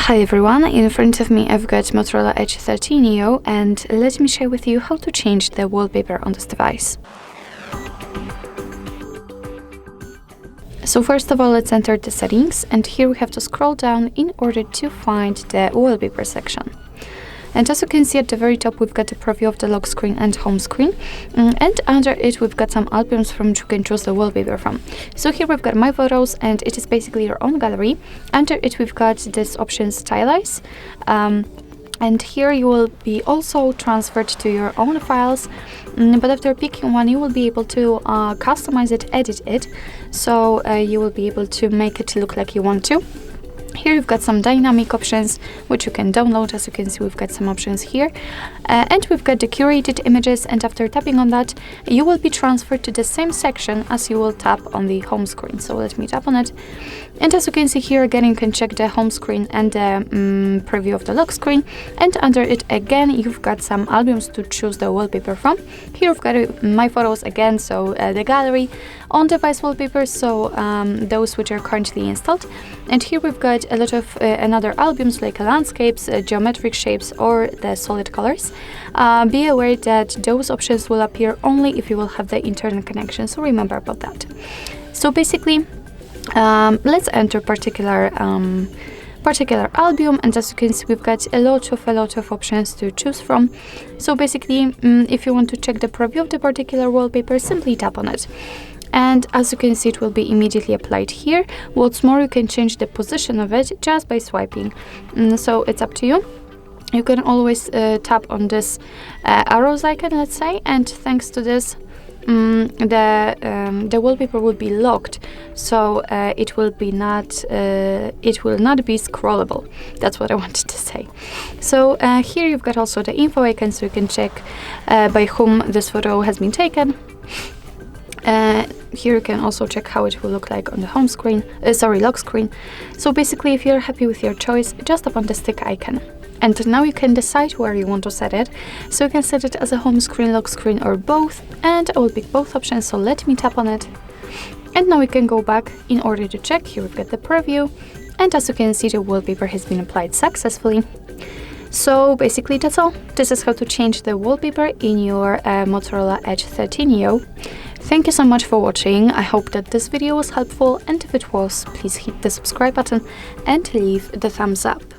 Hi everyone, in front of me I've got Motorola Edge 13 Neo, and let me share with you how to change the wallpaper on this device. So first of all, let's enter the settings, and here we have to scroll down in order to find the wallpaper section. And as you can see at the very top, we've got a preview of the lock screen and home screen, and under it we've got some albums from which you can choose the wallpaper from. So here we've got my photos, and it is basically your own gallery. Under it we've got this option Stylize, and here you will be also transferred to your own files, but after picking one you will be able to customize it, edit it, so you will be able to make it look like you want to. Here you've got some dynamic options which you can download. As you can see, we've got some options here, and we've got the curated images, and after tapping on that you will be transferred to the same section as you will tap on the home screen. So let me tap on it, and as you can see here again, you can check the home screen and the preview of the lock screen, and under it again you've got some albums to choose the wallpaper from. Here you've got my photos again, so the gallery, on device wallpapers, so those which are currently installed, and here we've got a lot of another albums like landscapes, geometric shapes, or the solid colors. Be aware that those options will appear only if you will have the internet connection, so remember about that. So basically, let's enter particular album, and as you can see, we've got a lot of options to choose from. So basically, if you want to check the preview of the particular wallpaper, simply tap on it, and as you can see, it will be immediately applied here. What's more, you can change the position of it just by swiping, so it's up to you. You can always tap on this arrows icon, let's say, and thanks to this the wallpaper will be locked, so it will not be scrollable. That's what I wanted to say. So here you've got also the info icon, so you can check by whom this photo has been taken. Here you can also check how it will look like on the home screen, lock screen. So basically, if you're happy with your choice, just tap on the stick icon. And now you can decide where you want to set it. So you can set it as a home screen, lock screen, or both, and I will pick both options, so let me tap on it. And now we can go back in order to check. Here we've got the preview, and as you can see, the wallpaper has been applied successfully. So basically that's all. This is how to change the wallpaper in your Motorola Edge 13 Neo. Thank you so much for watching. I hope that this video was helpful, and if it was, please hit the subscribe button and leave the thumbs up.